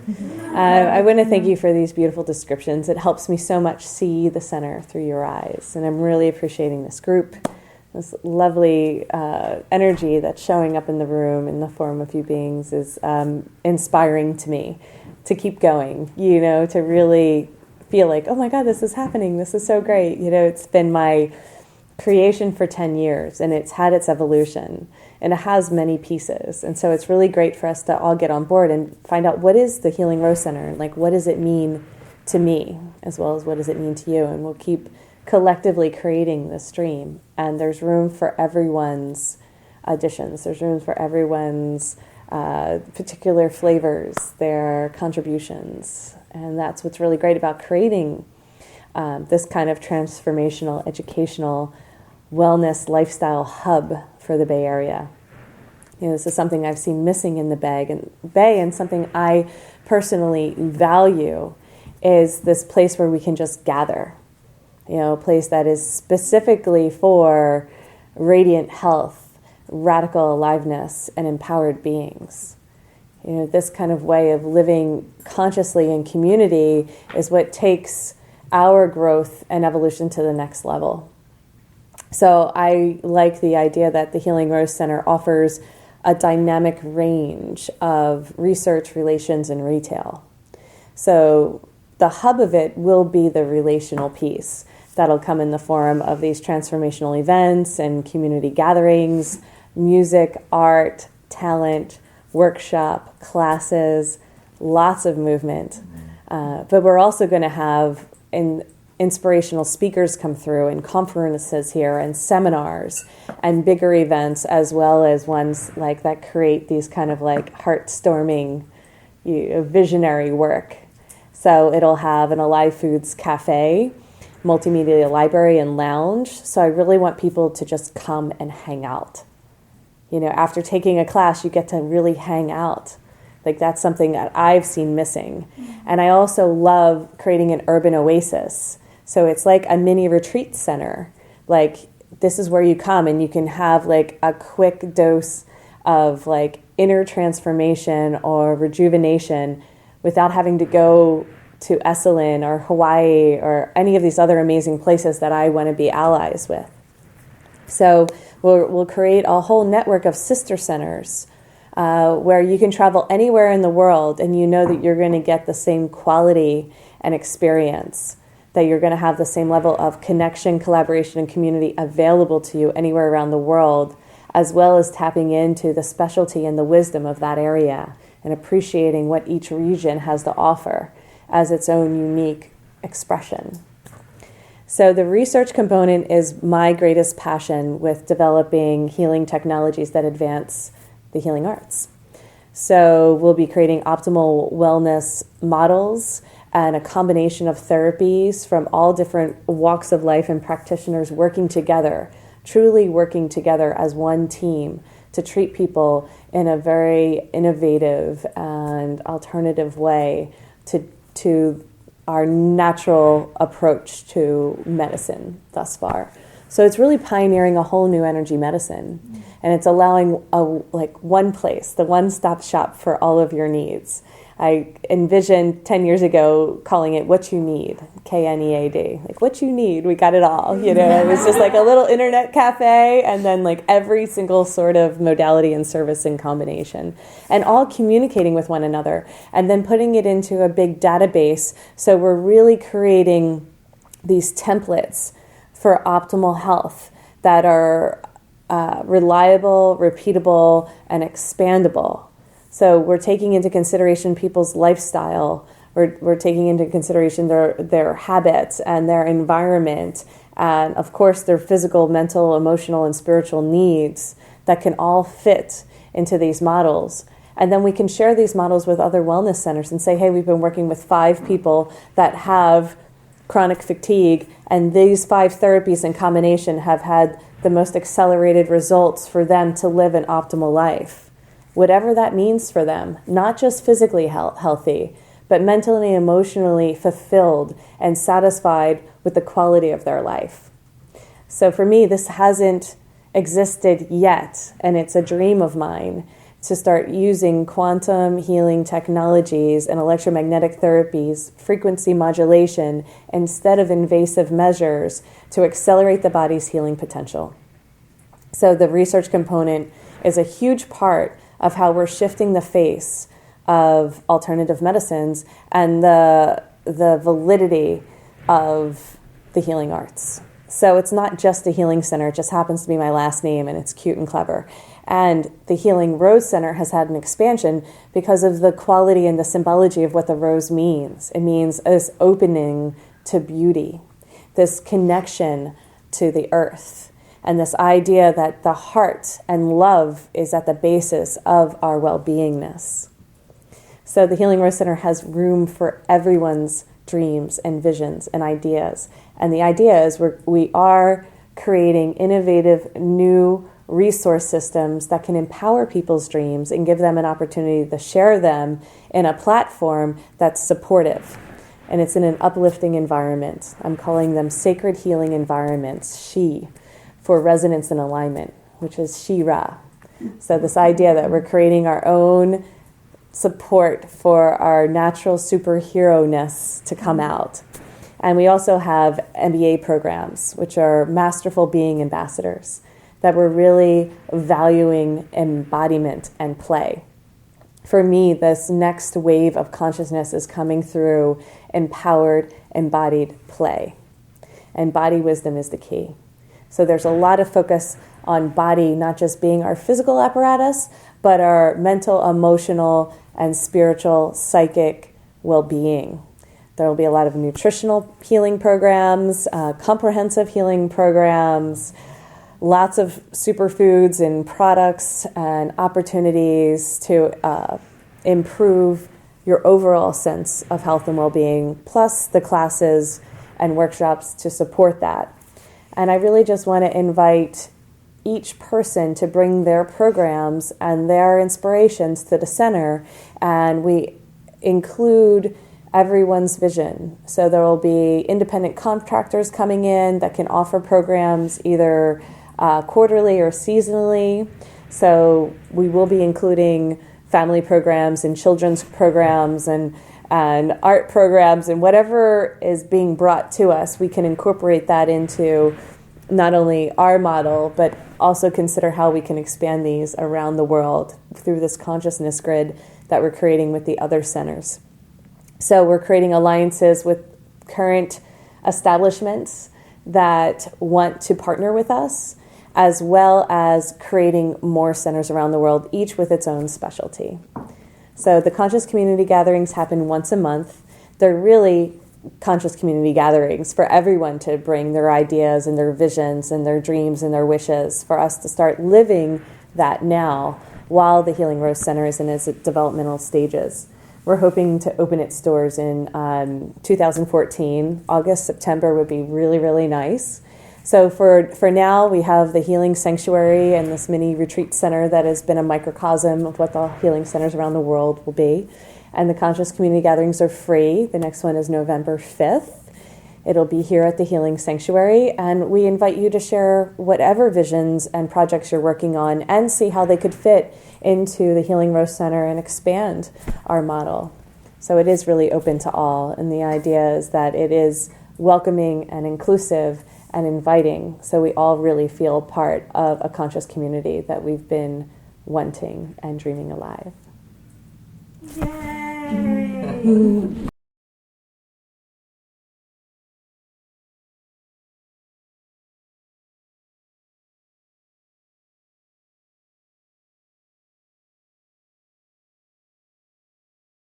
I want to thank you for these beautiful descriptions. It helps me so much see the center through your eyes, and I'm really appreciating this group, this lovely energy that's showing up in the room in the form of you beings is inspiring to me to keep going, to really feel like, oh my God, this is happening. This is so great. It's been my creation for 10 years, and it's had its evolution, and it has many pieces. And so it's really great for us to all get on board and find out what is the Healyng Rose Center, and what does it mean to me, as well as what does it mean to you. And we'll keep collectively creating this stream. And there's room for everyone's additions. There's room for everyone's particular flavors, their contributions. And that's what's really great about creating this kind of transformational, educational, wellness lifestyle hub for the Bay Area. This is something I've seen missing in the Bay, and something I personally value is this place where we can just gather. A place that is specifically for radiant health, radical aliveness, and empowered beings. This kind of way of living consciously in community is what takes our growth and evolution to the next level. So I like the idea that the Healyng Rose Center offers a dynamic range of research, relations, and retail. So the hub of it will be the relational piece. That'll come in the form of these transformational events and community gatherings, music, art, talent, workshop, classes, lots of movement. But we're also going to have inspirational speakers come through, and conferences here, and seminars, and bigger events, as well as ones that create these kind of heart-storming, visionary work. So it'll have an Alive Foods cafe, multimedia library, and lounge. So I really want people to just come and hang out. After taking a class, you get to really hang out. That's something that I've seen missing. And I also love creating an urban oasis. So it's like a mini retreat center. This is where you come and you can have a quick dose of inner transformation or rejuvenation without having to go to Esalen or Hawaii or any of these other amazing places that I want to be allies with. So we'll create a whole network of sister centers where you can travel anywhere in the world, and that you're going to get the same quality and experience, that you're going to have the same level of connection, collaboration, and community available to you anywhere around the world, as well as tapping into the specialty and the wisdom of that area and appreciating what each region has to offer as its own unique expression. So the research component is my greatest passion with developing healing technologies that advance the healing arts. So we'll be creating optimal wellness models and a combination of therapies from all different walks of life and practitioners working together, truly working together as one team to treat people in a very innovative and alternative way to our natural approach to medicine thus far. So it's really pioneering a whole new energy medicine, and it's allowing one place, the one-stop shop for all of your needs. I envisioned 10 years ago calling it What You Need, K-N-E-A-D. What you need, we got it all. It was just a little internet cafe, and then every single sort of modality and service in combination, and all communicating with one another, and then putting it into a big database. So we're really creating these templates for optimal health that are reliable, repeatable, and expandable. So we're taking into consideration people's lifestyle. We're taking into consideration their habits and their environment, and of course their physical, mental, emotional, and spiritual needs that can all fit into these models. And then we can share these models with other wellness centers and say, hey, we've been working with 5 people that have chronic fatigue, and these 5 therapies in combination have had the most accelerated results for them to live an optimal life. Whatever that means for them, not just physically healthy, but mentally and emotionally fulfilled and satisfied with the quality of their life. So for me, this hasn't existed yet, and it's a dream of mine to start using quantum healing technologies and electromagnetic therapies, frequency modulation, instead of invasive measures to accelerate the body's healing potential. So the research component is a huge part of how we're shifting the face of alternative medicines and the validity of the healing arts. So it's not just a healing center, it just happens to be my last name and it's cute and clever. And the Healyng Rose Center has had an expansion because of the quality and the symbology of what the rose means. It means this opening to beauty, this connection to the earth, and this idea that the heart and love is at the basis of our well-beingness. So the Healyng Rose Center has room for everyone's dreams and visions and ideas. And the idea is we are creating innovative new resource systems that can empower people's dreams and give them an opportunity to share them in a platform that's supportive. And it's in an uplifting environment. I'm calling them sacred healing environments, She, for resonance and alignment, which is She-Ra. So this idea that we're creating our own support for our natural superhero-ness to come out. And we also have MBA programs, which are Masterful Being Ambassadors, that we're really valuing embodiment and play. For me, this next wave of consciousness is coming through empowered, embodied play. And body wisdom is the key. So there's a lot of focus on body, not just being our physical apparatus, but our mental, emotional, and spiritual, psychic well-being. There will be a lot of nutritional healing programs, comprehensive healing programs, lots of superfoods and products and opportunities to improve your overall sense of health and well-being, plus the classes and workshops to support that. And I really just want to invite each person to bring their programs and their inspirations to the center, and we include everyone's vision. So there will be independent contractors coming in that can offer programs either quarterly or seasonally. So we will be including family programs and children's programs and art programs, and whatever is being brought to us, we can incorporate that into not only our model, but also consider how we can expand these around the world through this consciousness grid that we're creating with the other centers. So we're creating alliances with current establishments that want to partner with us, as well as creating more centers around the world, each with its own specialty. So the conscious community gatherings happen once a month. They're really conscious community gatherings for everyone to bring their ideas and their visions and their dreams and their wishes, for us to start living that now while the Healyng Rose Center is in its developmental stages. We're hoping to open its doors in 2014. August, September would be really, really nice. So for now, we have the Healing Sanctuary and this mini retreat center that has been a microcosm of what the healing centers around the world will be. And the conscious community gatherings are free. The next one is November 5th. It'll be here at the Healing Sanctuary, and we invite you to share whatever visions and projects you're working on and see how they could fit into the Healyng Rose Center and expand our model. So it is really open to all, and the idea is that it is welcoming and inclusive and inviting, so we all really feel part of a conscious community that we've been wanting and dreaming alive. Yay!